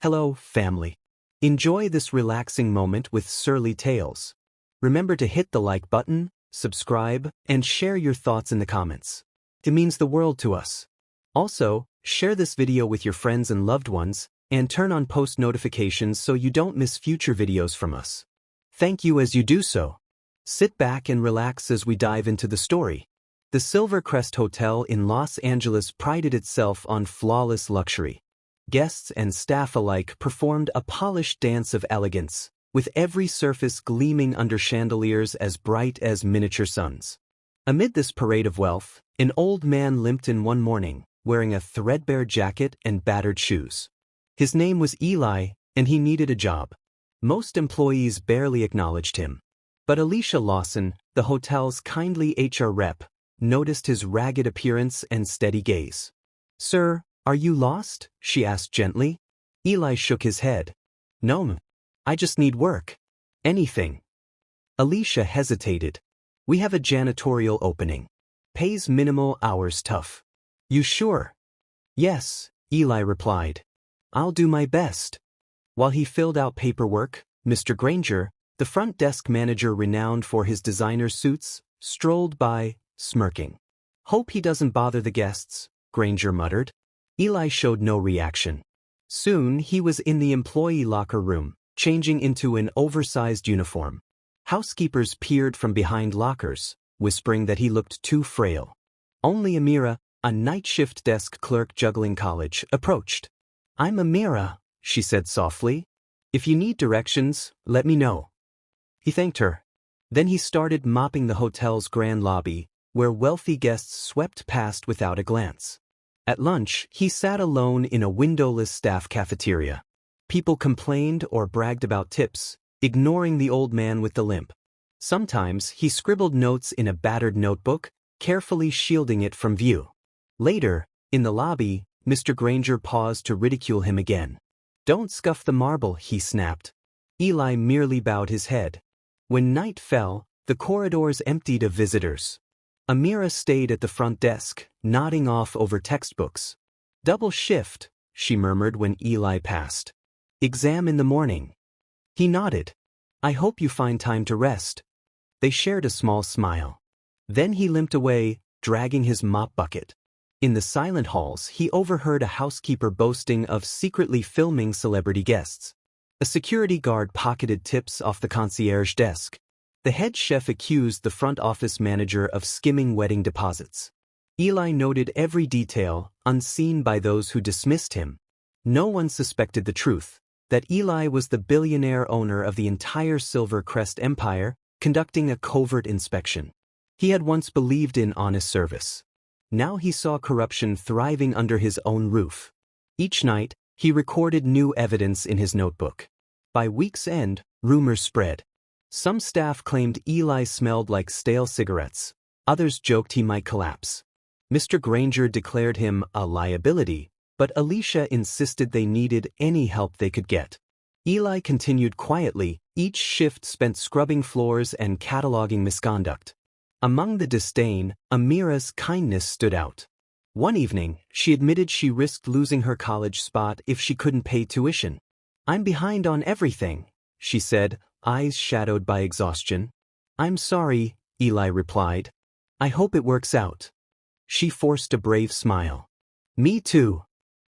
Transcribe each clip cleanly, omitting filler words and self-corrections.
Hello, family. Enjoy this relaxing moment with Surly Tales. Remember to hit the like button, subscribe, and share your thoughts in the comments. It means the world to us. Also, share this video with your friends and loved ones, and turn on post notifications so you don't miss future videos from us. Thank you as you do so. Sit back and relax as we dive into the story. The Silver Crest Hotel in Los Angeles prided itself on flawless luxury. Guests and staff alike performed a polished dance of elegance, with every surface gleaming under chandeliers as bright as miniature suns. Amid this parade of wealth, an old man limped in one morning, wearing a threadbare jacket and battered shoes. His name was Eli, and he needed a job. Most employees barely acknowledged him. But Alicia Lawson, the hotel's kindly HR rep, noticed his ragged appearance and steady gaze. "Sir, are you lost?" she asked gently. Eli shook his head. "No, I just need work. Anything." Alicia hesitated. "We have a janitorial opening. Pays minimal, hours tough." "You sure?" "Yes," Eli replied. "I'll do my best." While he filled out paperwork, Mr. Granger, the front desk manager renowned for his designer suits, strolled by, smirking. "Hope he doesn't bother the guests," Granger muttered. Eli showed no reaction. Soon he was in the employee locker room, changing into an oversized uniform. Housekeepers peered from behind lockers, whispering that he looked too frail. Only Amira, a night shift desk clerk juggling college, approached. "I'm Amira," she said softly. "If you need directions, let me know." He thanked her. Then he started mopping the hotel's grand lobby, where wealthy guests swept past without a glance. At lunch, he sat alone in a windowless staff cafeteria. People complained or bragged about tips, ignoring the old man with the limp. Sometimes he scribbled notes in a battered notebook, carefully shielding it from view. Later, in the lobby, Mr. Granger paused to ridicule him again. "Don't scuff the marble," he snapped. Eli merely bowed his head. When night fell, the corridors emptied of visitors. Amira stayed at the front desk, nodding off over textbooks. "Double shift," she murmured when Eli passed. "Exam in the morning." He nodded. "I hope you find time to rest." They shared a small smile. Then he limped away, dragging his mop bucket. In the silent halls, he overheard a housekeeper boasting of secretly filming celebrity guests. A security guard pocketed tips off the concierge desk. The head chef accused the front office manager of skimming wedding deposits. Eli noted every detail, unseen by those who dismissed him. No one suspected the truth, that Eli was the billionaire owner of the entire Silver Crest empire, conducting a covert inspection. He had once believed in honest service. Now he saw corruption thriving under his own roof. Each night, he recorded new evidence in his notebook. By week's end, rumors spread. Some staff claimed Eli smelled like stale cigarettes. Others joked he might collapse. Mr. Granger declared him a liability, but Alicia insisted they needed any help they could get. Eli continued quietly, each shift spent scrubbing floors and cataloging misconduct. Among the disdain, Amira's kindness stood out. One evening, she admitted she risked losing her college spot if she couldn't pay tuition. "I'm behind on everything," she said, eyes shadowed by exhaustion. "I'm sorry," Eli replied. "I hope it works out." She forced a brave smile. "Me too."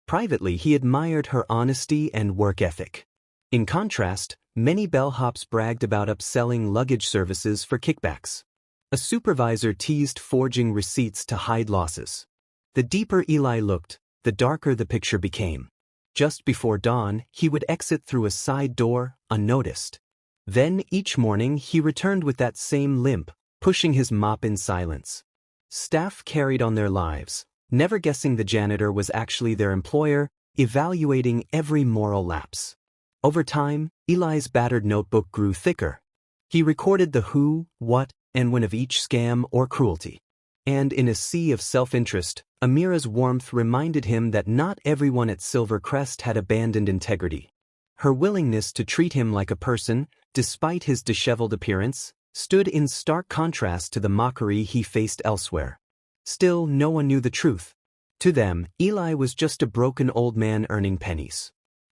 Privately, he admired her honesty and work ethic. In contrast, many bellhops bragged about upselling luggage services for kickbacks. A supervisor teased forging receipts to hide losses. The deeper Eli looked, the darker the picture became. Just before dawn, he would exit through a side door, unnoticed. Then, each morning, he returned with that same limp, pushing his mop in silence. Staff carried on their lives, never guessing the janitor was actually their employer, evaluating every moral lapse. Over time, Eli's battered notebook grew thicker. He recorded the who, what, and when of each scam or cruelty. And in a sea of self-interest, Amira's warmth reminded him that not everyone at Silver Crest had abandoned integrity. Her willingness to treat him like a person, despite his disheveled appearance, stood in stark contrast to the mockery he faced elsewhere. Still, no one knew the truth. To them, Eli was just a broken old man earning pennies.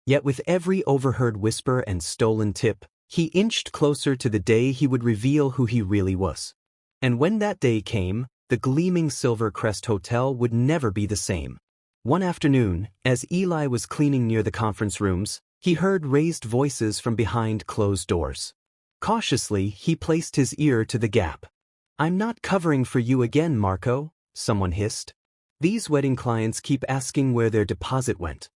Yet with every overheard whisper and stolen tip, he inched closer to the day he would reveal who he really was. And when that day came, the gleaming Silver Crest Hotel would never be the same. One afternoon, as Eli was cleaning near the conference rooms, he heard raised voices from behind closed doors. Cautiously, he placed his ear to the gap. "I'm not covering for you again, Marco," someone hissed. "These wedding clients keep asking where their deposit went."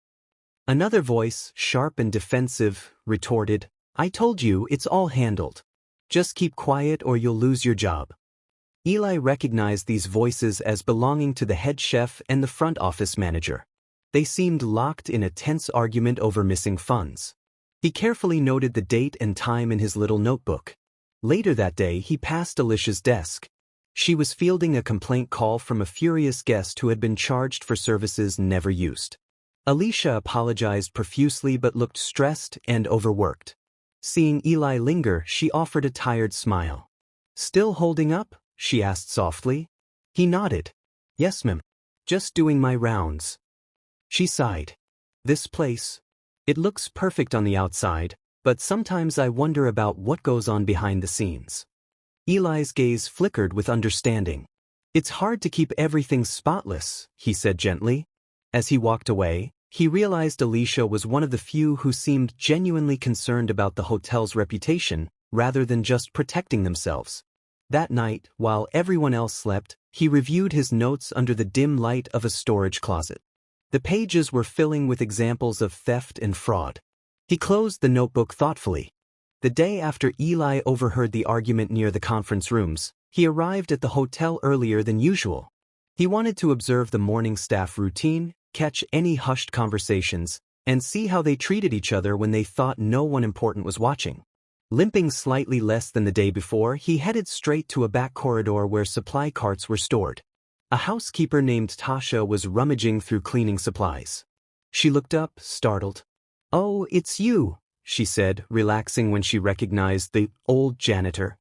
Another voice, sharp and defensive, retorted, "I told you, it's all handled. Just keep quiet or you'll lose your job." Eli recognized these voices as belonging to the head chef and the front office manager. They seemed locked in a tense argument over missing funds. He carefully noted the date and time in his little notebook. Later that day, he passed Alicia's desk. She was fielding a complaint call from a furious guest who had been charged for services never used. Alicia apologized profusely but looked stressed and overworked. Seeing Eli linger, she offered a tired smile. "Still holding up?" she asked softly. He nodded. "Yes, ma'am. Just doing my rounds." She sighed. "This place. It looks perfect on the outside, but sometimes I wonder about what goes on behind the scenes." Eli's gaze flickered with understanding. "It's hard to keep everything spotless," he said gently. As he walked away, he realized Alicia was one of the few who seemed genuinely concerned about the hotel's reputation, rather than just protecting themselves. That night, while everyone else slept, he reviewed his notes under the dim light of a storage closet. The pages were filling with examples of theft and fraud. He closed the notebook thoughtfully. The day after Eli overheard the argument near the conference rooms, he arrived at the hotel earlier than usual. He wanted to observe the morning staff routine, catch any hushed conversations, and see how they treated each other when they thought no one important was watching. Limping slightly less than the day before, he headed straight to a back corridor where supply carts were stored. A housekeeper named Tasha was rummaging through cleaning supplies. She looked up, startled. "Oh, it's you," she said, relaxing when she recognized the old janitor.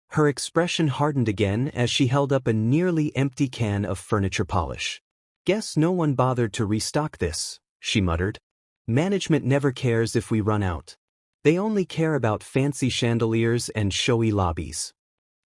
Her expression hardened again as she held up a nearly empty can of furniture polish. "Guess no one bothered to restock this," she muttered. "Management never cares if we run out. They only care about fancy chandeliers and showy lobbies."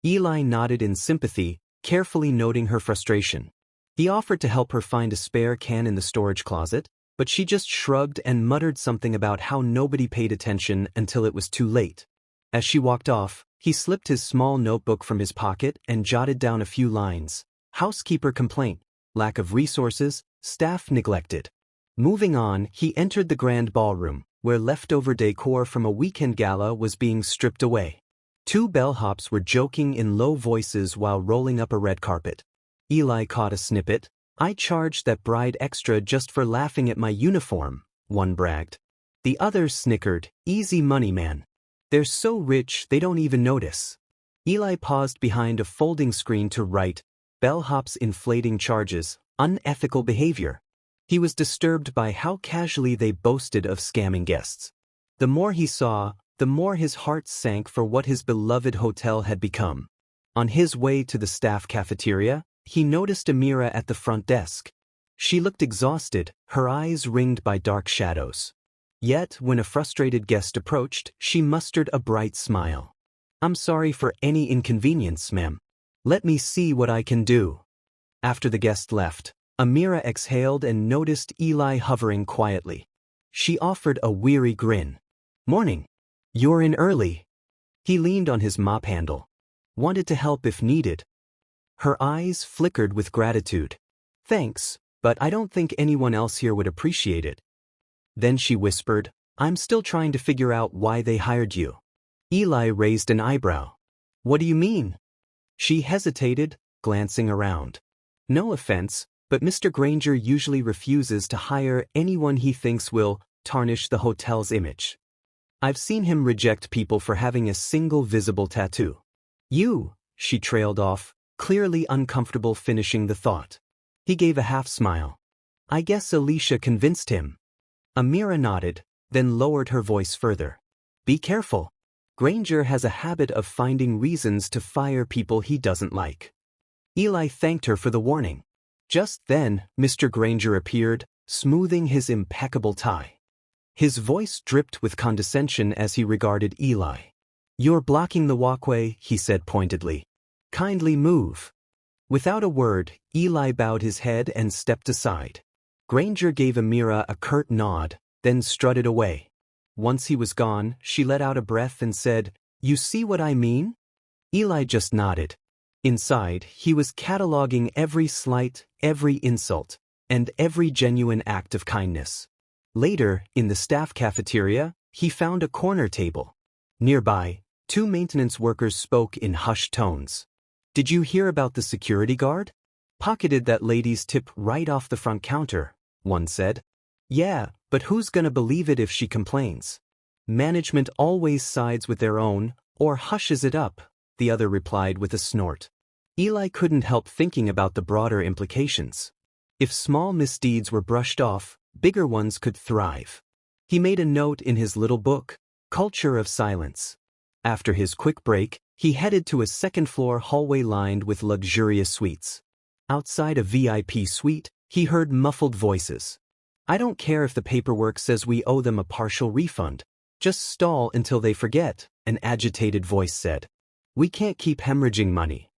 Eli nodded in sympathy, carefully noting her frustration. He offered to help her find a spare can in the storage closet, but she just shrugged and muttered something about how nobody paid attention until it was too late. As she walked off, he slipped his small notebook from his pocket and jotted down a few lines. Housekeeper complaint, lack of resources, staff neglected. Moving on, he entered the grand ballroom, where leftover decor from a weekend gala was being stripped away. Two bellhops were joking in low voices while rolling up a red carpet. Eli caught a snippet. "I charged that bride extra just for laughing at my uniform," one bragged. The other snickered, "Easy money, man. They're so rich they don't even notice." Eli paused behind a folding screen to write, "Bellhops inflating charges, unethical behavior." He was disturbed by how casually they boasted of scamming guests. The more he saw, the more his heart sank for what his beloved hotel had become. On his way to the staff cafeteria, he noticed Amira at the front desk. She looked exhausted, her eyes ringed by dark shadows. Yet, when a frustrated guest approached, she mustered a bright smile. "I'm sorry for any inconvenience, ma'am. Let me see what I can do." After the guest left, Amira exhaled and noticed Eli hovering quietly. She offered a weary grin. "Morning. You're in early." He leaned on his mop handle. "Wanted to help if needed." Her eyes flickered with gratitude. "Thanks, but I don't think anyone else here would appreciate it." Then she whispered, "I'm still trying to figure out why they hired you." Eli raised an eyebrow. "What do you mean?" She hesitated, glancing around. "No offense, but Mr. Granger usually refuses to hire anyone he thinks will tarnish the hotel's image. I've seen him reject people for having a single visible tattoo." "You," she trailed off, clearly uncomfortable finishing the thought. He gave a half smile. "I guess Alicia convinced him." Amira nodded, then lowered her voice further. "Be careful. Granger has a habit of finding reasons to fire people he doesn't like." Eli thanked her for the warning. Just then, Mr. Granger appeared, smoothing his impeccable tie. His voice dripped with condescension as he regarded Eli. "You're blocking the walkway," he said pointedly. "Kindly move." Without a word, Eli bowed his head and stepped aside. Granger gave Amira a curt nod, then strutted away. Once he was gone, she let out a breath and said, "You see what I mean?" Eli just nodded. Inside, he was cataloging every slight, every insult, and every genuine act of kindness. Later, in the staff cafeteria, he found a corner table. Nearby, two maintenance workers spoke in hushed tones. "Did you hear about the security guard? Pocketed that lady's tip right off the front counter," one said. "Yeah, but who's gonna believe it if she complains? Management always sides with their own, or hushes it up," the other replied with a snort. Eli couldn't help thinking about the broader implications. If small misdeeds were brushed off, bigger ones could thrive. He made a note in his little book, Culture of Silence. After his quick break, he headed to a second-floor hallway lined with luxurious suites. Outside a VIP suite, he heard muffled voices. "I don't care if the paperwork says we owe them a partial refund. Just stall until they forget," an agitated voice said. "We can't keep hemorrhaging money."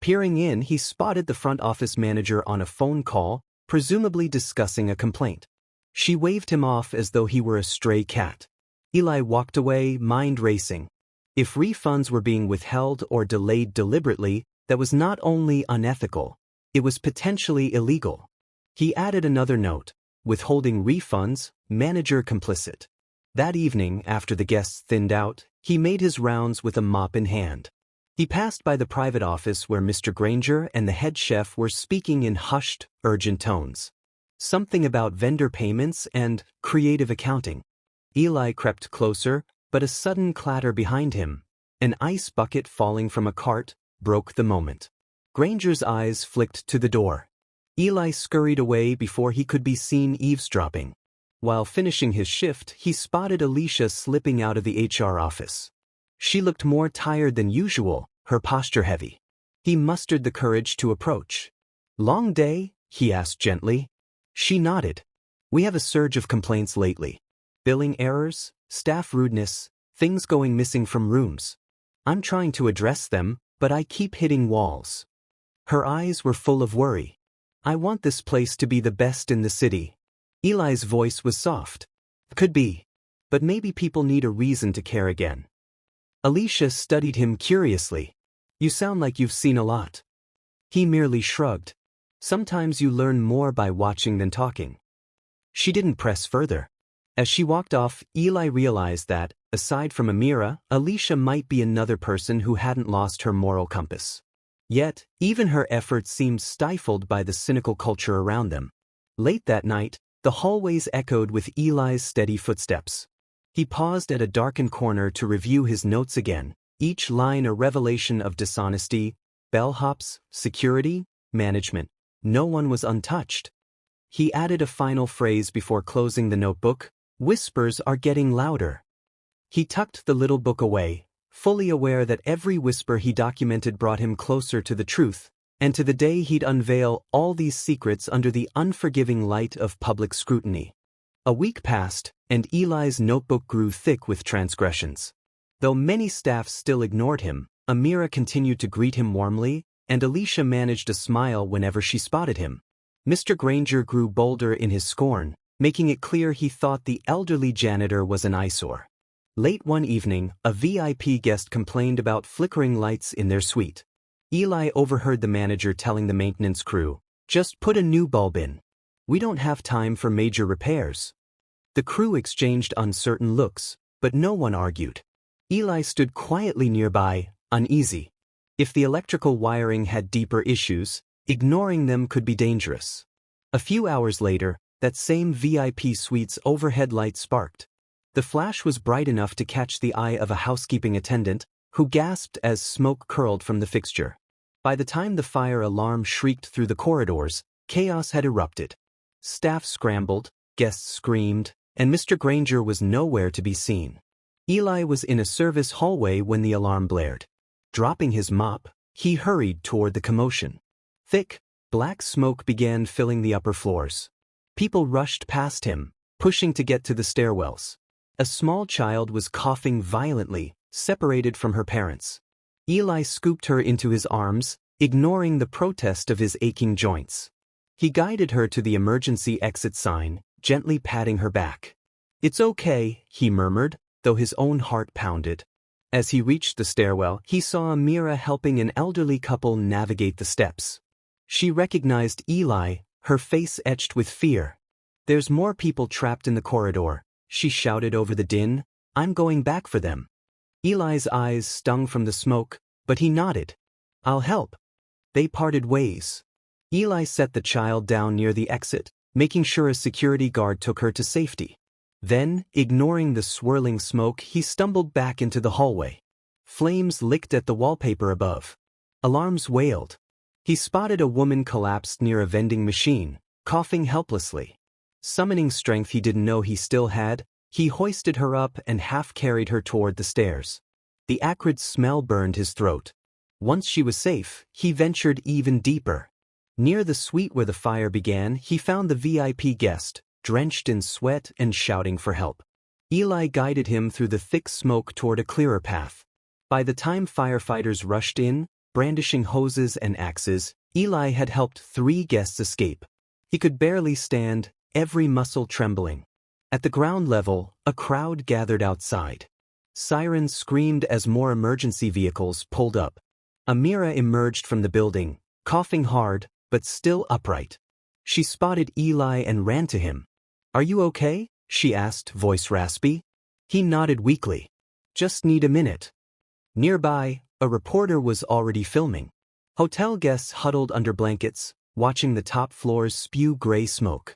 Peering in, he spotted the front office manager on a phone call, presumably discussing a complaint. She waved him off as though he were a stray cat. Eli walked away, mind racing. If refunds were being withheld or delayed deliberately, that was not only unethical, it was potentially illegal. He added another note: withholding refunds, manager complicit. That evening, after the guests thinned out, he made his rounds with a mop in hand. He passed by the private office where Mr. Granger and the head chef were speaking in hushed, urgent tones. Something about vendor payments and creative accounting. Eli crept closer, but a sudden clatter behind him, an ice bucket falling from a cart, broke the moment. Granger's eyes flicked to the door. Eli scurried away before he could be seen eavesdropping. While finishing his shift, he spotted Alicia slipping out of the HR office. She looked more tired than usual, her posture heavy. He mustered the courage to approach. "Long day?" he asked gently. She nodded. "We have a surge of complaints lately. Billing errors, staff rudeness, things going missing from rooms. I'm trying to address them, but I keep hitting walls." Her eyes were full of worry. "I want this place to be the best in the city." Eli's voice was soft. "Could be. But maybe people need a reason to care again." Alicia studied him curiously. "You sound like you've seen a lot." He merely shrugged. "Sometimes you learn more by watching than talking." She didn't press further. As she walked off, Eli realized that, aside from Amira, Alicia might be another person who hadn't lost her moral compass. Yet, even her efforts seemed stifled by the cynical culture around them. Late that night, the hallways echoed with Eli's steady footsteps. He paused at a darkened corner to review his notes again, each line a revelation of dishonesty, bellhops, security, management. No one was untouched. He added a final phrase before closing the notebook: "Whispers are getting louder." He tucked the little book away, fully aware that every whisper he documented brought him closer to the truth, and to the day he'd unveil all these secrets under the unforgiving light of public scrutiny. A week passed, and Eli's notebook grew thick with transgressions. Though many staff still ignored him, Amira continued to greet him warmly, and Alicia managed a smile whenever she spotted him. Mr. Granger grew bolder in his scorn, making it clear he thought the elderly janitor was an eyesore. Late one evening, a VIP guest complained about flickering lights in their suite. Eli overheard the manager telling the maintenance crew, "Just put a new bulb in. We don't have time for major repairs." The crew exchanged uncertain looks, but no one argued. Eli stood quietly nearby, uneasy. If the electrical wiring had deeper issues, ignoring them could be dangerous. A few hours later, that same VIP suite's overhead light sparked. The flash was bright enough to catch the eye of a housekeeping attendant, who gasped as smoke curled from the fixture. By the time the fire alarm shrieked through the corridors, chaos had erupted. Staff scrambled, guests screamed, and Mr. Granger was nowhere to be seen. Eli was in a service hallway when the alarm blared. Dropping his mop, he hurried toward the commotion. Thick, black smoke began filling the upper floors. People rushed past him, pushing to get to the stairwells. A small child was coughing violently, separated from her parents. Eli scooped her into his arms, ignoring the protest of his aching joints. He guided her to the emergency exit sign, gently patting her back. "It's okay," he murmured, though his own heart pounded. As he reached the stairwell, he saw Amira helping an elderly couple navigate the steps. She recognized Eli, her face etched with fear. "There's more people trapped in the corridor," she shouted over the din. "I'm going back for them." Eli's eyes stung from the smoke, but he nodded. "I'll help." They parted ways. Eli set the child down near the exit, making sure a security guard took her to safety. Then, ignoring the swirling smoke, he stumbled back into the hallway. Flames licked at the wallpaper above. Alarms wailed. He spotted a woman collapsed near a vending machine, coughing helplessly. Summoning strength he didn't know he still had, he hoisted her up and half-carried her toward the stairs. The acrid smell burned his throat. Once she was safe, he ventured even deeper. Near the suite where the fire began, he found the VIP guest, drenched in sweat and shouting for help. Eli guided him through the thick smoke toward a clearer path. By the time firefighters rushed in, brandishing hoses and axes, Eli had helped 3 guests escape. He could barely stand, every muscle trembling. At the ground level, a crowd gathered outside. Sirens screamed as more emergency vehicles pulled up. Amira emerged from the building, coughing hard, but still upright. She spotted Eli and ran to him. "Are you okay?" she asked, voice raspy. He nodded weakly. "Just need a minute." Nearby, a reporter was already filming. Hotel guests huddled under blankets, watching the top floors spew gray smoke.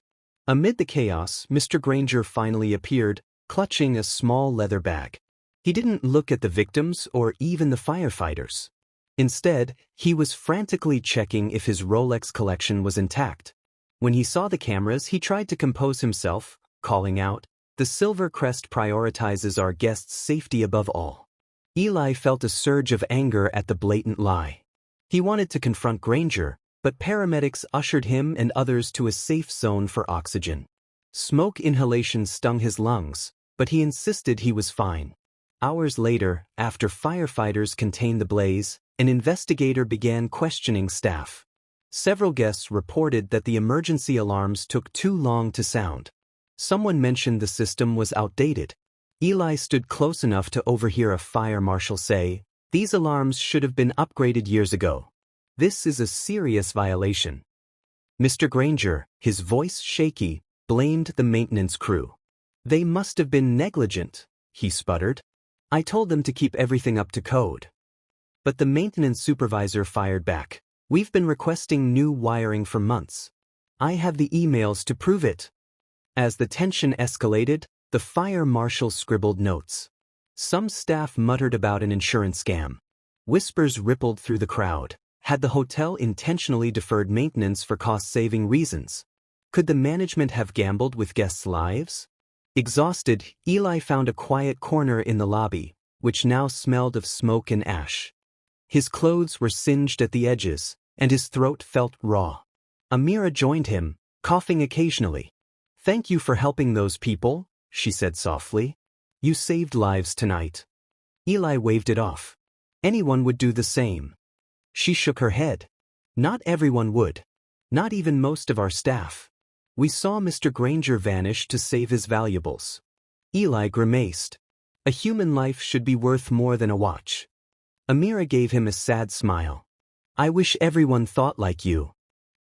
Amid the chaos, Mr. Granger finally appeared, clutching a small leather bag. He didn't look at the victims or even the firefighters. Instead, he was frantically checking if his Rolex collection was intact. When he saw the cameras, he tried to compose himself, calling out, "The Silver Crest prioritizes our guests' safety above all." Eli felt a surge of anger at the blatant lie. He wanted to confront Granger, but paramedics ushered him and others to a safe zone for oxygen. Smoke inhalation stung his lungs, but he insisted he was fine. Hours later, after firefighters contained the blaze, an investigator began questioning staff. Several guests reported that the emergency alarms took too long to sound. Someone mentioned the system was outdated. Eli stood close enough to overhear a fire marshal say, "These alarms should have been upgraded years ago. This is a serious violation." Mr. Granger, his voice shaky, blamed the maintenance crew. "They must have been negligent," he sputtered. "I told them to keep everything up to code." But the maintenance supervisor fired back. "We've been requesting new wiring for months. I have the emails to prove it." As the tension escalated, the fire marshal scribbled notes. Some staff muttered about an insurance scam. Whispers rippled through the crowd. Had the hotel intentionally deferred maintenance for cost-saving reasons? Could the management have gambled with guests' lives? Exhausted, Eli found a quiet corner in the lobby, which now smelled of smoke and ash. His clothes were singed at the edges, and his throat felt raw. Amira joined him, coughing occasionally. "Thank you for helping those people," she said softly. "You saved lives tonight." Eli waved it off. "Anyone would do the same." She shook her head. "Not everyone would. Not even most of our staff. We saw Mr. Granger vanish to save his valuables." Eli grimaced. "A human life should be worth more than a watch." Amira gave him a sad smile. "I wish everyone thought like you."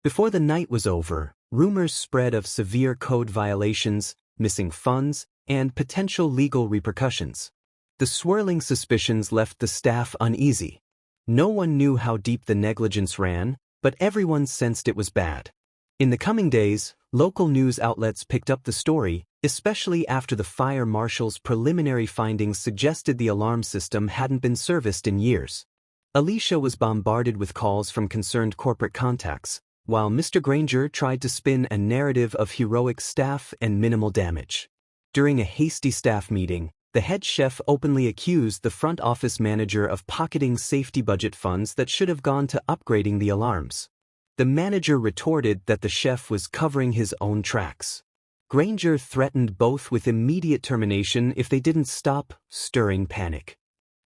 Before the night was over, rumors spread of severe code violations, missing funds, and potential legal repercussions. The swirling suspicions left the staff uneasy. No one knew how deep the negligence ran, but everyone sensed it was bad. In the coming days, local news outlets picked up the story, especially after the fire marshal's preliminary findings suggested the alarm system hadn't been serviced in years. Alicia was bombarded with calls from concerned corporate contacts, while Mr. Granger tried to spin a narrative of heroic staff and minimal damage. During a hasty staff meeting, the head chef openly accused the front office manager of pocketing safety budget funds that should have gone to upgrading the alarms. The manager retorted that the chef was covering his own tracks. Granger threatened both with immediate termination if they didn't stop, stirring panic.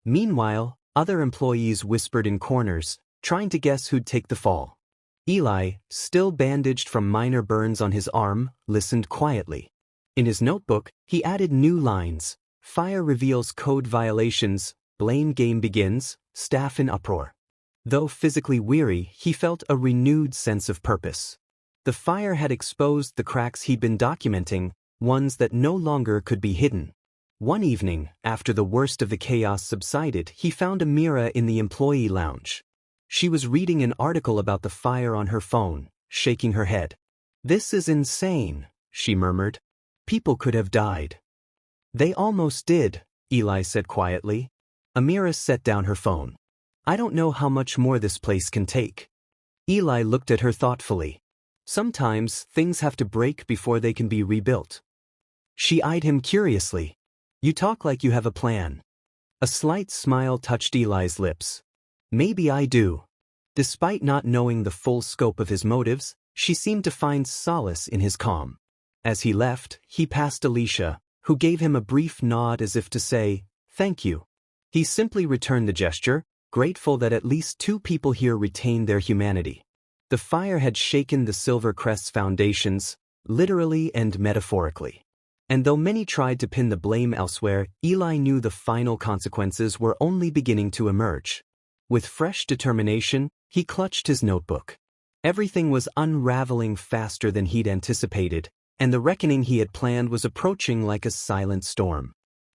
Meanwhile, other employees whispered in corners, trying to guess who'd take the fall. Eli, still bandaged from minor burns on his arm, listened quietly. In his notebook, he added new lines. Fire reveals code violations, blame game begins, staff in uproar. Though physically weary, he felt a renewed sense of purpose. The fire had exposed the cracks he'd been documenting, ones that no longer could be hidden. One evening, after the worst of the chaos subsided, he found Amira in the employee lounge. She was reading an article about the fire on her phone, shaking her head. "This is insane," she murmured. "People could have died." "They almost did," Eli said quietly. Amira set down her phone. "I don't know how much more this place can take." Eli looked at her thoughtfully. "Sometimes things have to break before they can be rebuilt." She eyed him curiously. "You talk like you have a plan." A slight smile touched Eli's lips. "Maybe I do." Despite not knowing the full scope of his motives, she seemed to find solace in his calm. As he left, he passed Alicia, who gave him a brief nod as if to say, "Thank you." He simply returned the gesture, grateful that at least 2 people here retained their humanity. The fire had shaken the Silver Crest's foundations, literally and metaphorically. And though many tried to pin the blame elsewhere, Eli knew the final consequences were only beginning to emerge. With fresh determination, he clutched his notebook. Everything was unraveling faster than he'd anticipated, and the reckoning he had planned was approaching like a silent storm.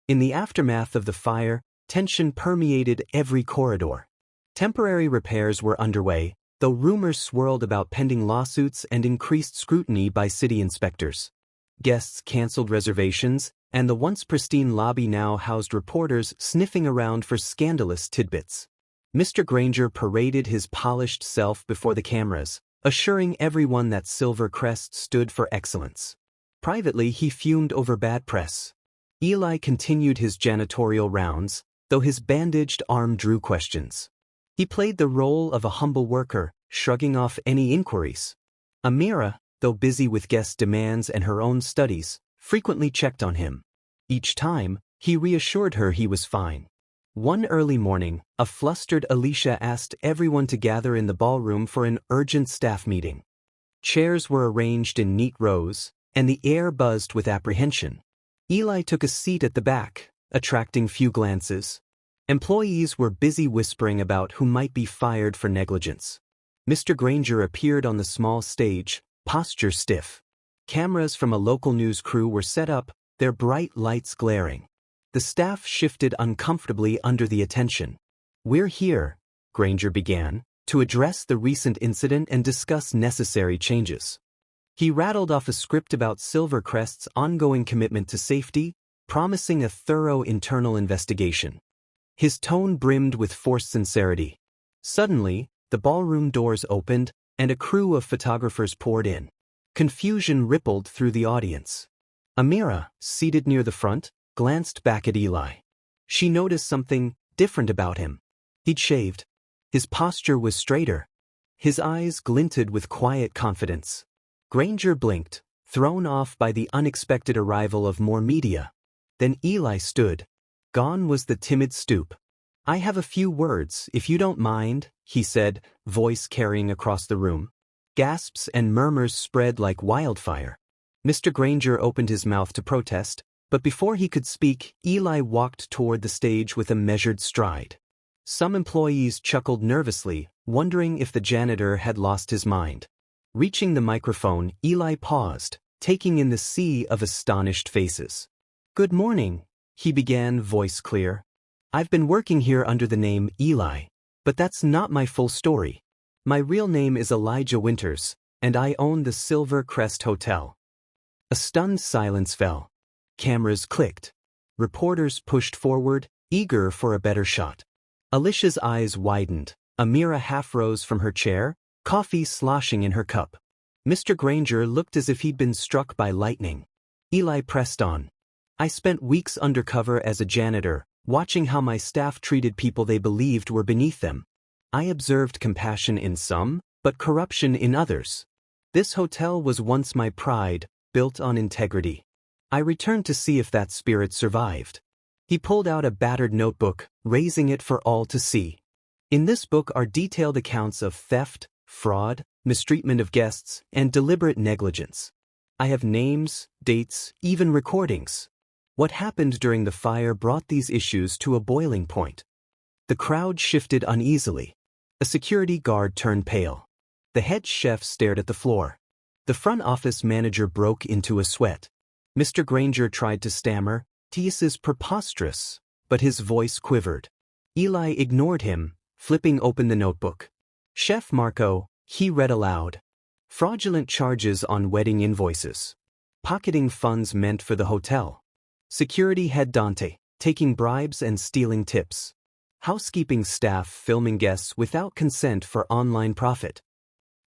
In the aftermath of the fire, tension permeated every corridor. Temporary repairs were underway, though rumors swirled about pending lawsuits and increased scrutiny by city inspectors. Guests canceled reservations, and the once pristine lobby now housed reporters sniffing around for scandalous tidbits. Mr. Granger paraded his polished self before the cameras, assuring everyone that Silver Crest stood for excellence. Privately, he fumed over bad press. Eli continued his janitorial rounds, though his bandaged arm drew questions. He played the role of a humble worker, shrugging off any inquiries. Amira, though busy with guest demands and her own studies, frequently checked on him. Each time, he reassured her he was fine. One early morning, a flustered Alicia asked everyone to gather in the ballroom for an urgent staff meeting. Chairs were arranged in neat rows, and the air buzzed with apprehension. Eli took a seat at the back, attracting few glances. Employees were busy whispering about who might be fired for negligence. Mr. Granger appeared on the small stage, posture stiff. Cameras from a local news crew were set up, their bright lights glaring. The staff shifted uncomfortably under the attention. "We're here," Granger began, "to address the recent incident and discuss necessary changes." He rattled off a script about Silver Crest's ongoing commitment to safety, promising a thorough internal investigation. His tone brimmed with forced sincerity. Suddenly, the ballroom doors opened, and a crew of photographers poured in. Confusion rippled through the audience. Amira, seated near the front, glanced back at Eli. She noticed something different about him. He'd shaved. His posture was straighter. His eyes glinted with quiet confidence. Granger blinked, thrown off by the unexpected arrival of more media. Then Eli stood. Gone was the timid stoop. "I have a few words, if you don't mind," he said, voice carrying across the room. Gasps and murmurs spread like wildfire. Mr. Granger opened his mouth to protest, but before he could speak, Eli walked toward the stage with a measured stride. Some employees chuckled nervously, wondering if the janitor had lost his mind. Reaching the microphone, Eli paused, taking in the sea of astonished faces. "Good morning," he began, voice clear. "I've been working here under the name Eli, but that's not my full story. My real name is Elijah Winters, and I own the Silver Crest Hotel." A stunned silence fell. Cameras clicked. Reporters pushed forward, eager for a better shot. Alicia's eyes widened. Amira half rose from her chair, coffee sloshing in her cup. Mr. Granger looked as if he'd been struck by lightning. Eli pressed on. "I spent weeks undercover as a janitor, watching how my staff treated people they believed were beneath them. I observed compassion in some, but corruption in others. This hotel was once my pride, built on integrity. I returned to see if that spirit survived. He pulled out a battered notebook, raising it for all to see. In this book are detailed accounts of theft, fraud, mistreatment of guests, and deliberate negligence. I have names, dates, even recordings. What happened during the fire brought these issues to a boiling point. The crowd shifted uneasily. A security guard turned pale. The head chef stared at the floor. The front office manager broke into a sweat. Mr. Granger tried to stammer, "This is preposterous," but his voice quivered. Eli ignored him, flipping open the notebook. "Chef Marco," he read aloud. "Fraudulent charges on wedding invoices. Pocketing funds meant for the hotel. Security head Dante, taking bribes and stealing tips. Housekeeping staff filming guests without consent for online profit."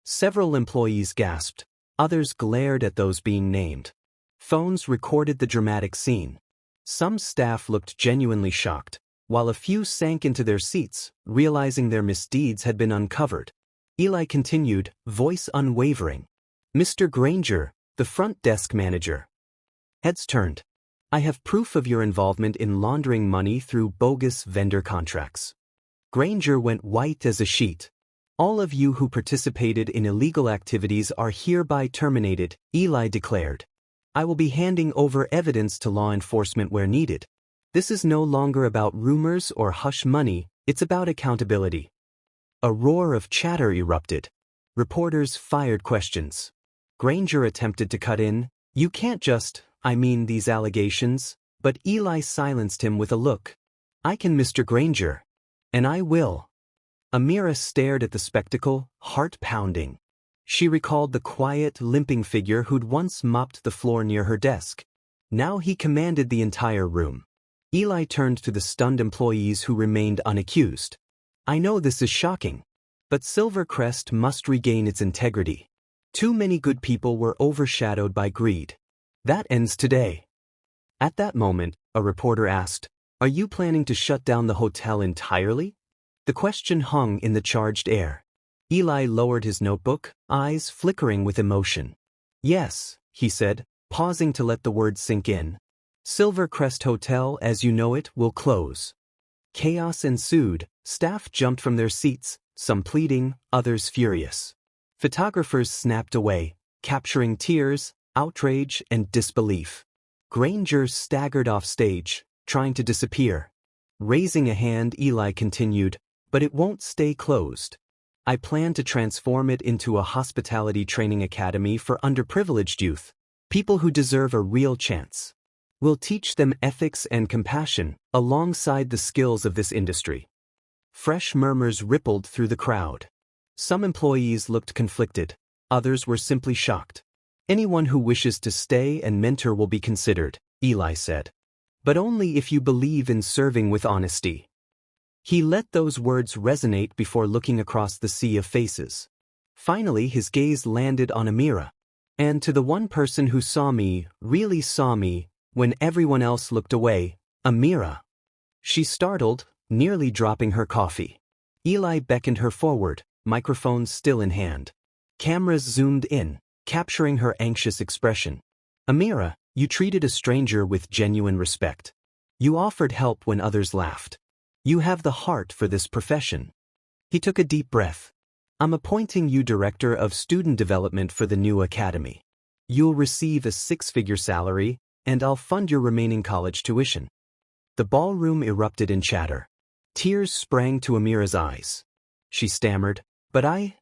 Several employees gasped. Others glared at those being named. Phones recorded the dramatic scene. Some staff looked genuinely shocked, while a few sank into their seats, realizing their misdeeds had been uncovered. Eli continued, voice unwavering. "Mr. Granger, the front desk manager." Heads turned. "I have proof of your involvement in laundering money through bogus vendor contracts." Granger went white as a sheet. "All of you who participated in illegal activities are hereby terminated," Eli declared. "I will be handing over evidence to law enforcement where needed. This is no longer about rumors or hush money, it's about accountability." A roar of chatter erupted. Reporters fired questions. Granger attempted to cut in, "You can't just, these allegations," but Eli silenced him with a look. "I can, Mr. Granger. And I will." Amira stared at the spectacle, heart pounding. She recalled the quiet, limping figure who'd once mopped the floor near her desk. Now he commanded the entire room. Eli turned to the stunned employees who remained unaccused. "I know this is shocking, but Silver Crest must regain its integrity. Too many good people were overshadowed by greed. That ends today." At that moment, a reporter asked, "Are you planning to shut down the hotel entirely?" The question hung in the charged air. Eli lowered his notebook, eyes flickering with emotion. "Yes," he said, pausing to let the words sink in. "Silver Crest Hotel, as you know it, will close." Chaos ensued. Staff jumped from their seats, some pleading, others furious. Photographers snapped away, capturing tears, outrage, and disbelief. Granger staggered off stage, trying to disappear. Raising a hand, Eli continued, "But it won't stay closed. I plan to transform it into a hospitality training academy for underprivileged youth, people who deserve a real chance. We'll teach them ethics and compassion, alongside the skills of this industry." Fresh murmurs rippled through the crowd. Some employees looked conflicted, others were simply shocked. "Anyone who wishes to stay and mentor will be considered," Eli said. "But only if you believe in serving with honesty." He let those words resonate before looking across the sea of faces. Finally his gaze landed on Amira. "And to the one person who saw me, really saw me, when everyone else looked away, Amira." She startled, nearly dropping her coffee. Eli beckoned her forward, microphone still in hand. Cameras zoomed in, capturing her anxious expression. "Amira, you treated a stranger with genuine respect. You offered help when others laughed. You have the heart for this profession." He took a deep breath. "I'm appointing you Director of Student Development for the new academy. You'll receive a 6-figure salary, and I'll fund your remaining college tuition." The ballroom erupted in chatter. Tears sprang to Amira's eyes. She stammered, "But I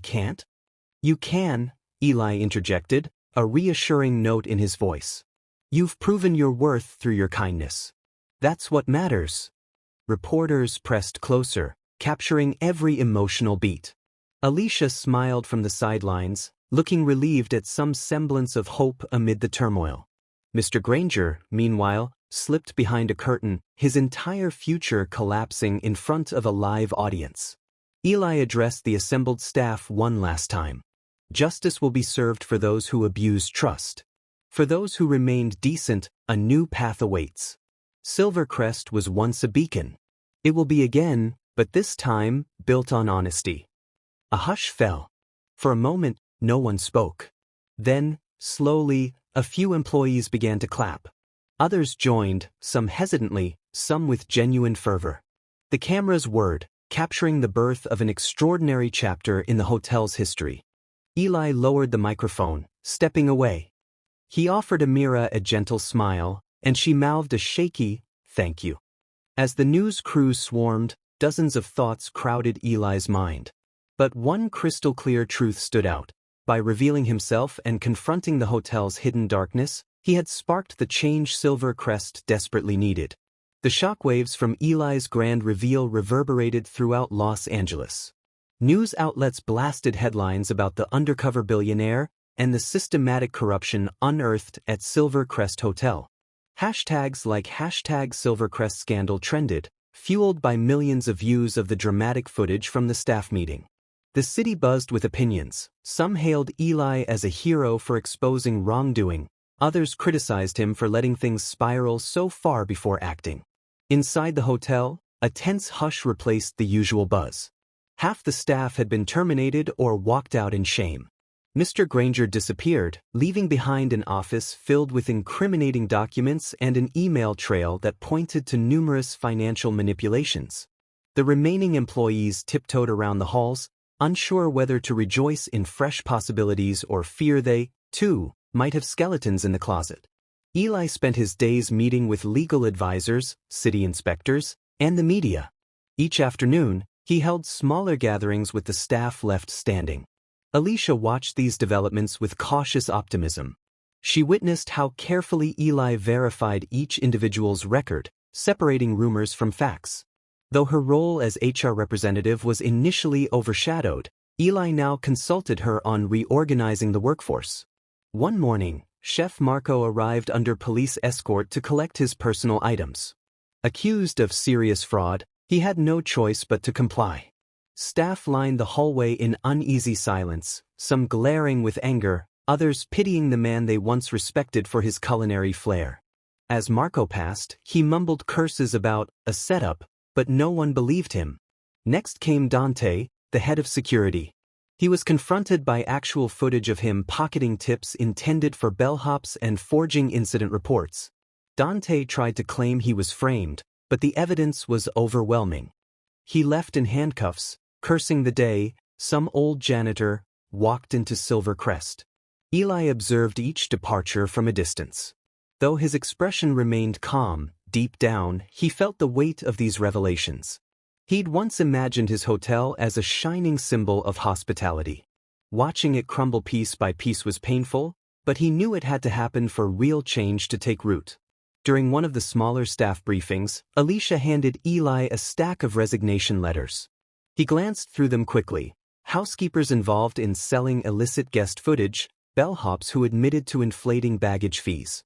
can't." "You can," Eli interjected, a reassuring note in his voice. "You've proven your worth through your kindness. That's what matters." Reporters pressed closer, capturing every emotional beat. Alicia smiled from the sidelines, looking relieved at some semblance of hope amid the turmoil. Mr. Granger, meanwhile, slipped behind a curtain, his entire future collapsing in front of a live audience. Eli addressed the assembled staff one last time. "Justice will be served for those who abused trust. For those who remained decent, a new path awaits. Silver Crest was once a beacon. It will be again, but this time, built on honesty." A hush fell. For a moment, no one spoke. Then, Slowly, a few employees began to clap. Others joined, some hesitantly, some with genuine fervor. The cameras whirred, capturing the birth of an extraordinary chapter in the hotel's history. Eli lowered the microphone, stepping away. He offered Amira a gentle smile, and she mouthed a shaky, "Thank you." As the news crew swarmed, dozens of thoughts crowded Eli's mind. But one crystal-clear truth stood out. By revealing himself and confronting the hotel's hidden darkness, he had sparked the change Silver Crest desperately needed. The shockwaves from Eli's grand reveal reverberated throughout Los Angeles. News outlets blasted headlines about the undercover billionaire and the systematic corruption unearthed at Silver Crest Hotel. Hashtags like #SilverCrest scandal trended, fueled by millions of views of the dramatic footage from the staff meeting. The city buzzed with opinions. Some hailed Eli as a hero for exposing wrongdoing, others criticized him for letting things spiral so far before acting. Inside the hotel, a tense hush replaced the usual buzz. Half the staff had been terminated or walked out in shame. Mr. Granger disappeared, leaving behind an office filled with incriminating documents and an email trail that pointed to numerous financial manipulations. The remaining employees tiptoed around the halls, unsure whether to rejoice in fresh possibilities or fear they, too, might have skeletons in the closet. Eli spent his days meeting with legal advisors, city inspectors, and the media. Each afternoon, he held smaller gatherings with the staff left standing. Alicia watched these developments with cautious optimism. She witnessed how carefully Eli verified each individual's record, separating rumors from facts. Though her role as HR representative was initially overshadowed, Eli now consulted her on reorganizing the workforce. One morning, Chef Marco arrived under police escort to collect his personal items. Accused of serious fraud, he had no choice but to comply. Staff lined the hallway in uneasy silence, some glaring with anger, others pitying the man they once respected for his culinary flair. As Marco passed, he mumbled curses about a setup, but no one believed him. Next came Dante, the head of security. He was confronted by actual footage of him pocketing tips intended for bellhops and forging incident reports. Dante tried to claim he was framed, but the evidence was overwhelming. He left in handcuffs, cursing the day some old janitor walked into Silver Crest. Eli observed each departure from a distance. Though his expression remained calm, deep down, he felt the weight of these revelations. He'd once imagined his hotel as a shining symbol of hospitality. Watching it crumble piece by piece was painful, but he knew it had to happen for real change to take root. During one of the smaller staff briefings, Alicia handed Eli a stack of resignation letters. He glanced through them quickly. Housekeepers involved in selling illicit guest footage, bellhops who admitted to inflating baggage fees.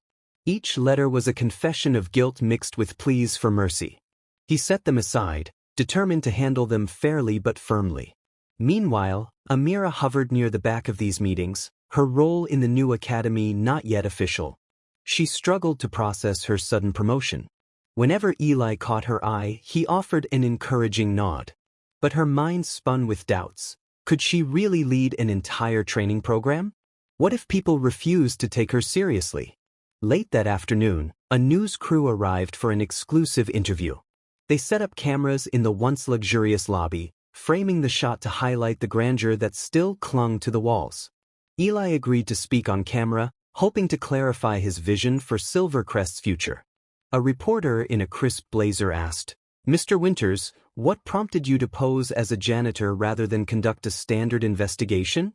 Each letter was a confession of guilt mixed with pleas for mercy. He set them aside, determined to handle them fairly but firmly. Meanwhile, Amira hovered near the back of these meetings, her role in the new academy not yet official. She struggled to process her sudden promotion. Whenever Eli caught her eye, he offered an encouraging nod. But her mind spun with doubts. Could she really lead an entire training program? What if people refused to take her seriously? Late that afternoon, a news crew arrived for an exclusive interview. They set up cameras in the once luxurious lobby, framing the shot to highlight the grandeur that still clung to the walls. Eli agreed to speak on camera, hoping to clarify his vision for Silver Crest's future. A reporter in a crisp blazer asked, "Mr. Winters, what prompted you to pose as a janitor rather than conduct a standard investigation?"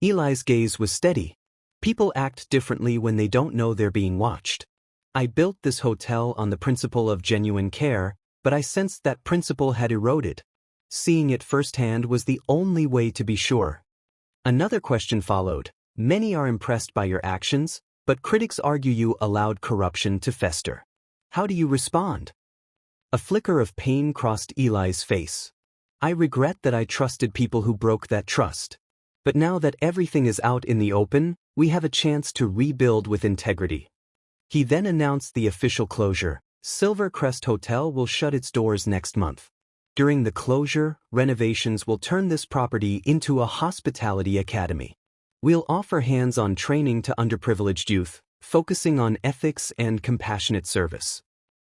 Eli's gaze was steady. People act differently when they don't know they're being watched. I built this hotel on the principle of genuine care, but I sensed that principle had eroded. Seeing it firsthand was the only way to be sure. Another question followed. Many are impressed by your actions, but critics argue you allowed corruption to fester. How do you respond? A flicker of pain crossed Eli's face. I regret that I trusted people who broke that trust. But now that everything is out in the open, we have a chance to rebuild with integrity. He then announced the official closure. Silver Crest Hotel will shut its doors next month. During the closure, renovations will turn this property into a hospitality academy. We'll offer hands-on training to underprivileged youth, focusing on ethics and compassionate service.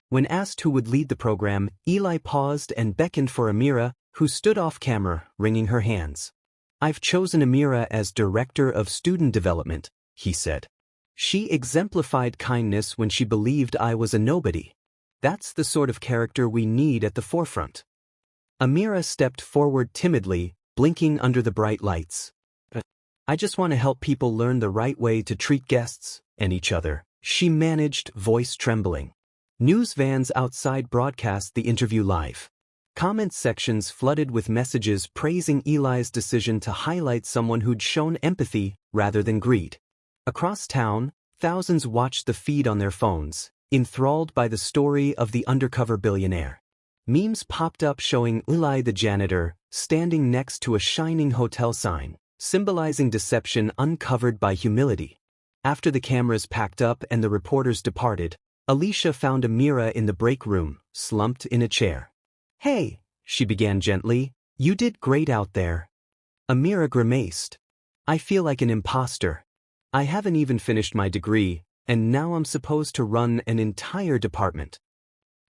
When asked who would lead the program, Eli paused and beckoned for Amira, who stood off camera, wringing her hands. "I've chosen Amira as Director of Student Development," he said. "She exemplified kindness when she believed I was a nobody. That's the sort of character we need at the forefront." Amira stepped forward timidly, blinking under the bright lights. "I just want to help people learn the right way to treat guests and each other," she managed, voice trembling. News vans outside broadcast the interview live. Comment sections flooded with messages praising Eli's decision to highlight someone who'd shown empathy rather than greed. Across town, thousands watched the feed on their phones, enthralled by the story of the undercover billionaire. Memes popped up showing Eli the janitor standing next to a shining hotel sign, symbolizing deception uncovered by humility. After the cameras packed up and the reporters departed, Alicia found Amira in the break room, slumped in a chair. "Hey," she began gently, "you did great out there." Amira grimaced. "I feel like an imposter. I haven't even finished my degree, and now I'm supposed to run an entire department."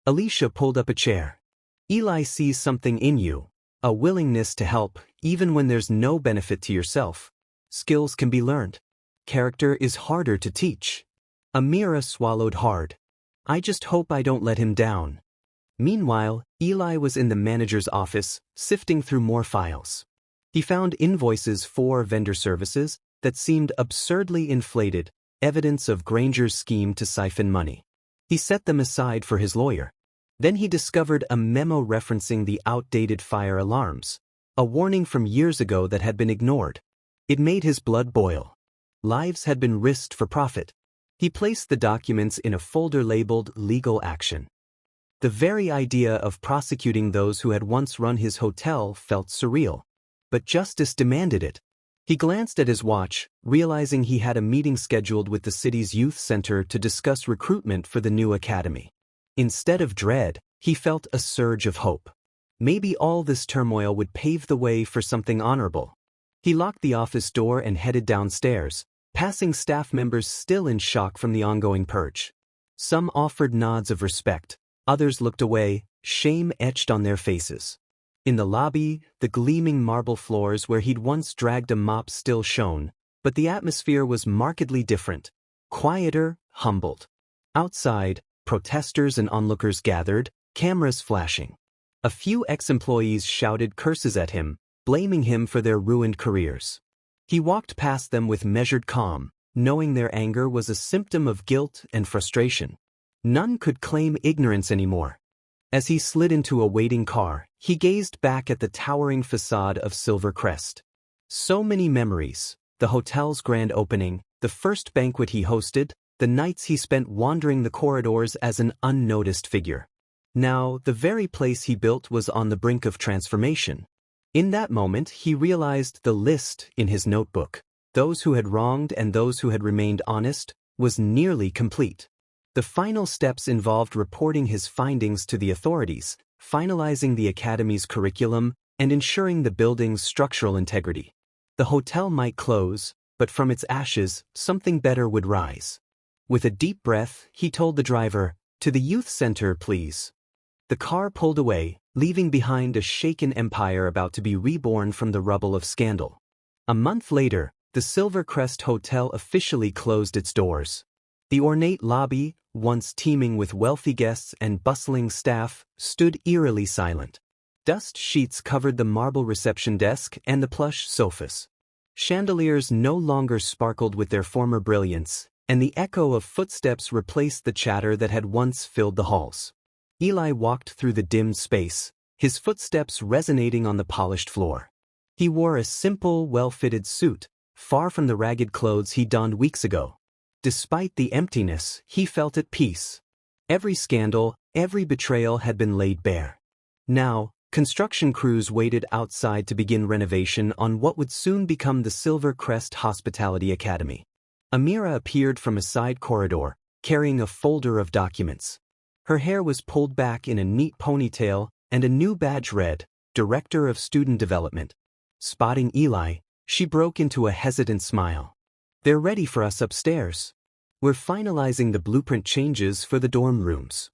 Alicia pulled up a chair. "Eli sees something in you, a willingness to help, even when there's no benefit to yourself. Skills can be learned. Character is harder to teach." Amira swallowed hard. "I just hope I don't let him down." Meanwhile, Eli was in the manager's office, sifting through more files. He found invoices for vendor services that seemed absurdly inflated, evidence of Granger's scheme to siphon money. He set them aside for his lawyer. Then he discovered a memo referencing the outdated fire alarms, a warning from years ago that had been ignored. It made his blood boil. Lives had been risked for profit. He placed the documents in a folder labeled Legal Action. The very idea of prosecuting those who had once run his hotel felt surreal. But justice demanded it. He glanced at his watch, realizing he had a meeting scheduled with the city's youth center to discuss recruitment for the new academy. Instead of dread, he felt a surge of hope. Maybe all this turmoil would pave the way for something honorable. He locked the office door and headed downstairs, passing staff members still in shock from the ongoing purge. Some offered nods of respect, others looked away, shame etched on their faces. In the lobby, the gleaming marble floors where he'd once dragged a mop still shone, but the atmosphere was markedly different, quieter, humbled. Outside, protesters and onlookers gathered, cameras flashing. A few ex-employees shouted curses at him, blaming him for their ruined careers. He walked past them with measured calm, knowing their anger was a symptom of guilt and frustration. None could claim ignorance anymore. As he slid into a waiting car, he gazed back at the towering facade of Silver Crest. So many memories: the hotel's grand opening, the first banquet he hosted, the nights he spent wandering the corridors as an unnoticed figure. Now, the very place he built was on the brink of transformation. In that moment, he realized the list in his notebook, those who had wronged and those who had remained honest, was nearly complete. The final steps involved reporting his findings to the authorities, finalizing the academy's curriculum, and ensuring the building's structural integrity. The hotel might close, but from its ashes, something better would rise. With a deep breath, he told the driver, "To the youth center, please." The car pulled away, leaving behind a shaken empire about to be reborn from the rubble of scandal. A month later, the Silver Crest Hotel officially closed its doors. The ornate lobby, once teeming with wealthy guests and bustling staff, stood eerily silent. Dust sheets covered the marble reception desk and the plush sofas. Chandeliers no longer sparkled with their former brilliance, and the echo of footsteps replaced the chatter that had once filled the halls. Eli walked through the dimmed space, his footsteps resonating on the polished floor. He wore a simple, well-fitted suit, far from the ragged clothes he donned weeks ago. Despite the emptiness, he felt at peace. Every scandal, every betrayal had been laid bare. Now, construction crews waited outside to begin renovation on what would soon become the Silver Crest Hospitality Academy. Amira appeared from a side corridor, carrying a folder of documents. Her hair was pulled back in a neat ponytail, and a new badge read, Director of Student Development. Spotting Eli, She broke into a hesitant smile. They're ready for us upstairs. We're finalizing the blueprint changes for the dorm rooms.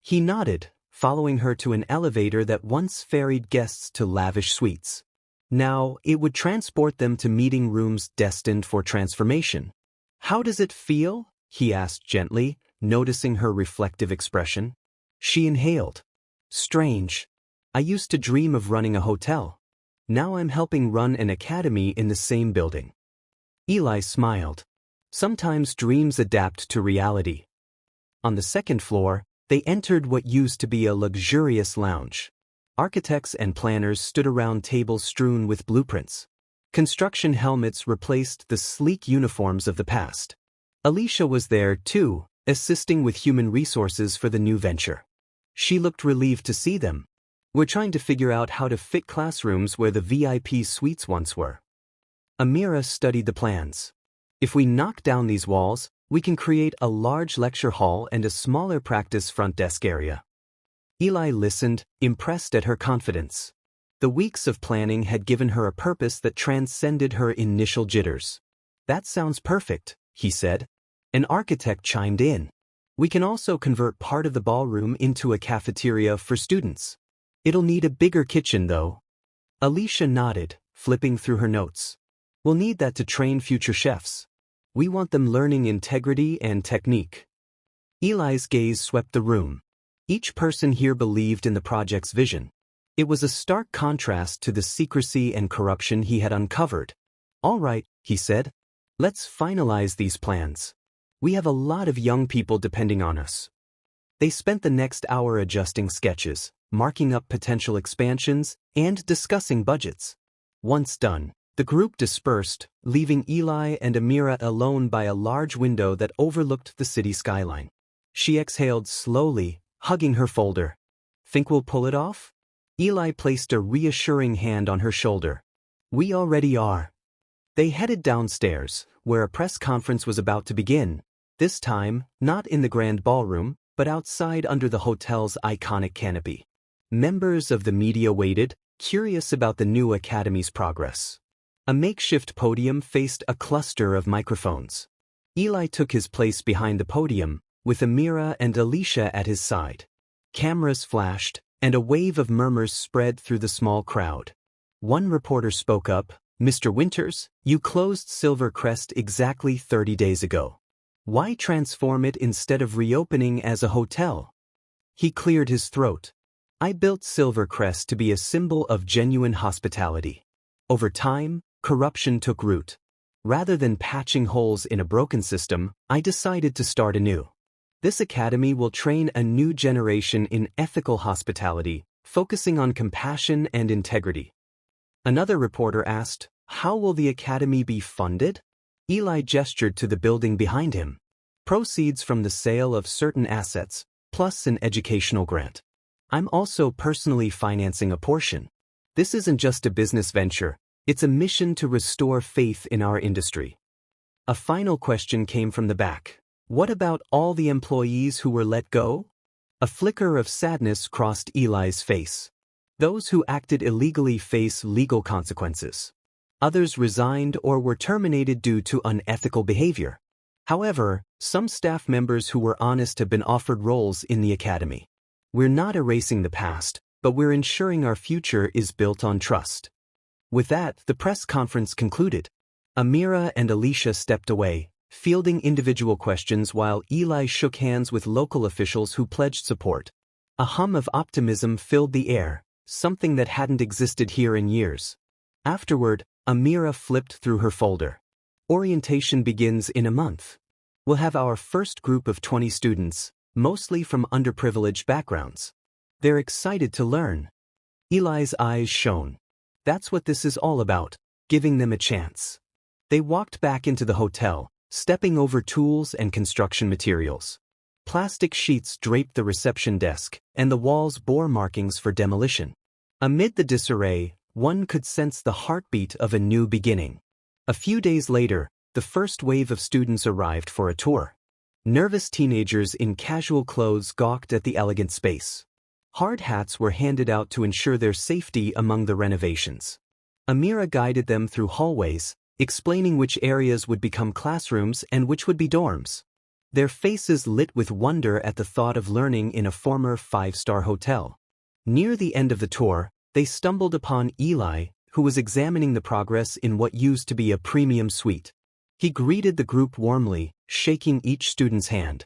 He nodded, following her to an elevator that once ferried guests to lavish suites. Now, it would transport them to meeting rooms destined for transformation. How does it feel? He asked gently, noticing her reflective expression. She inhaled. Strange. I used to dream of running a hotel. Now I'm helping run an academy in the same building. Eli smiled. Sometimes dreams adapt to reality. On the second floor, they entered what used to be a luxurious lounge. Architects and planners stood around tables strewn with blueprints. Construction helmets replaced the sleek uniforms of the past. Alicia was there, too, assisting with human resources for the new venture. She looked relieved to see them. We're trying to figure out how to fit classrooms where the VIP suites once were. Amira studied the plans. If we knock down these walls, we can create a large lecture hall and a smaller practice front desk area. Eli listened, impressed at her confidence. The weeks of planning had given her a purpose that transcended her initial jitters. That sounds perfect, he said. An architect chimed in. We can also convert part of the ballroom into a cafeteria for students. It'll need a bigger kitchen, though. Alicia nodded, flipping through her notes. We'll need that to train future chefs. We want them learning integrity and technique. Eli's gaze swept the room. Each person here believed in the project's vision. It was a stark contrast to the secrecy and corruption he had uncovered. All right, he said. Let's finalize these plans. We have a lot of young people depending on us. They spent the next hour adjusting sketches, marking up potential expansions, and discussing budgets. Once done, the group dispersed, leaving Eli and Amira alone by a large window that overlooked the city skyline. She exhaled slowly, hugging her folder. Think we'll pull it off? Eli placed a reassuring hand on her shoulder. We already are. They headed downstairs, where a press conference was about to begin, this time, not in the grand ballroom, but outside under the hotel's iconic canopy. Members of the media waited, curious about the new academy's progress. A makeshift podium faced a cluster of microphones. Eli took his place behind the podium, with Amira and Alicia at his side. Cameras flashed, and a wave of murmurs spread through the small crowd. One reporter spoke up, Mr. Winters, you closed Silver Crest exactly 30 days ago. Why transform it instead of reopening as a hotel? He cleared his throat. I built Silver Crest to be a symbol of genuine hospitality. Over time, corruption took root. Rather than patching holes in a broken system, I decided to start anew. This academy will train a new generation in ethical hospitality, focusing on compassion and integrity. Another reporter asked, how will the academy be funded? Eli gestured to the building behind him. Proceeds from the sale of certain assets, plus an educational grant. I'm also personally financing a portion. This isn't just a business venture, it's a mission to restore faith in our industry. A final question came from the back. What about all the employees who were let go? A flicker of sadness crossed Eli's face. Those who acted illegally face legal consequences. Others resigned or were terminated due to unethical behavior. However, some staff members who were honest have been offered roles in the academy. We're not erasing the past, but we're ensuring our future is built on trust. With that, the press conference concluded. Amira and Alicia stepped away, fielding individual questions while Eli shook hands with local officials who pledged support. A hum of optimism filled the air, something that hadn't existed here in years. Afterward, Amira flipped through her folder. Orientation begins in a month. We'll have our first group of 20 students, mostly from underprivileged backgrounds. They're excited to learn. Eli's eyes shone. That's what this is all about, giving them a chance. They walked back into the hotel, stepping over tools and construction materials. Plastic sheets draped the reception desk, and the walls bore markings for demolition. Amid the disarray, one could sense the heartbeat of a new beginning. A few days later, the first wave of students arrived for a tour. Nervous teenagers in casual clothes gawked at the elegant space. Hard hats were handed out to ensure their safety among the renovations. Amira guided them through hallways, explaining which areas would become classrooms and which would be dorms. Their faces lit with wonder at the thought of learning in a former five-star hotel. Near the end of the tour, they stumbled upon Eli, who was examining the progress in what used to be a premium suite. He greeted the group warmly, shaking each student's hand.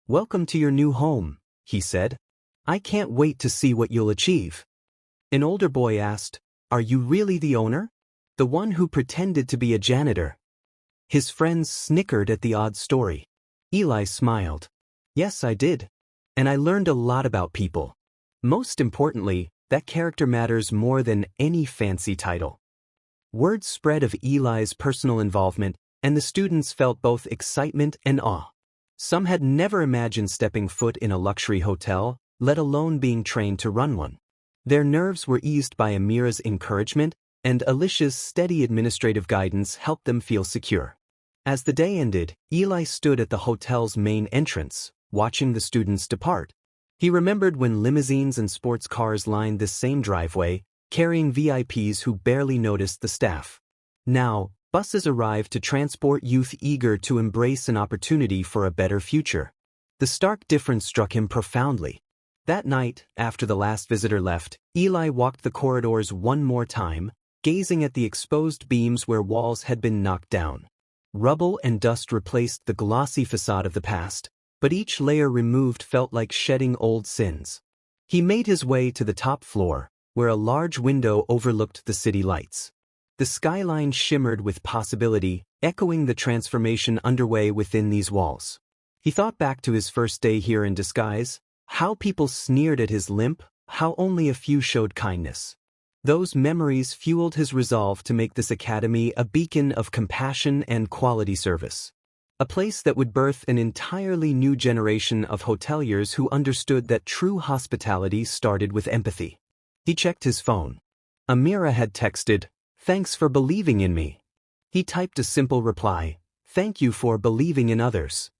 "Welcome to your new home," he said. "I can't wait to see what you'll achieve." An older boy asked, "Are you really the owner? The one who pretended to be a janitor?" His friends snickered at the odd story. Eli smiled. "Yes, I did. And I learned a lot about people. Most importantly, that character matters more than any fancy title." Word spread of Eli's personal involvement, and the students felt both excitement and awe. Some had never imagined stepping foot in a luxury hotel, let alone being trained to run one. Their nerves were eased by Amira's encouragement, and Alicia's steady administrative guidance helped them feel secure. As the day ended, Eli stood at the hotel's main entrance, watching the students depart. He remembered when limousines and sports cars lined this same driveway, carrying VIPs who barely noticed the staff. Now, buses arrived to transport youth eager to embrace an opportunity for a better future. The stark difference struck him profoundly. That night, after the last visitor left, Eli walked the corridors one more time, gazing at the exposed beams where walls had been knocked down. Rubble and dust replaced the glossy facade of the past, but each layer removed felt like shedding old sins. He made his way to the top floor, where a large window overlooked the city lights. The skyline shimmered with possibility, echoing the transformation underway within these walls. He thought back to his first day here in disguise, how people sneered at his limp, how only a few showed kindness. Those memories fueled his resolve to make this academy a beacon of compassion and quality service. A place that would birth an entirely new generation of hoteliers who understood that true hospitality started with empathy. He checked his phone. Amira had texted, "Thanks for believing in me." He typed a simple reply, "Thank you for believing in others."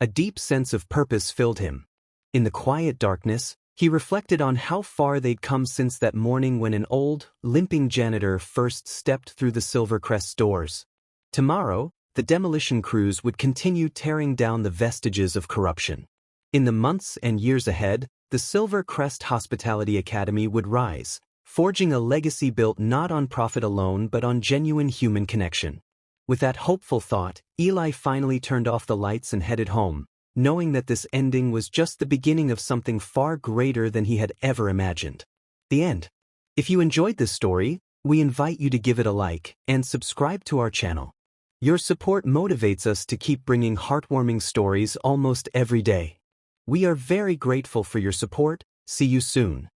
A deep sense of purpose filled him. In the quiet darkness, he reflected on how far they'd come since that morning when an old, limping janitor first stepped through the Silver Crest doors. Tomorrow, the demolition crews would continue tearing down the vestiges of corruption. In the months and years ahead, the Silver Crest Hospitality Academy would rise, forging a legacy built not on profit alone but on genuine human connection. With that hopeful thought, Eli finally turned off the lights and headed home, knowing that this ending was just the beginning of something far greater than he had ever imagined. The end. If you enjoyed this story, we invite you to give it a like and subscribe to our channel. Your support motivates us to keep bringing heartwarming stories almost every day. We are very grateful for your support. See you soon.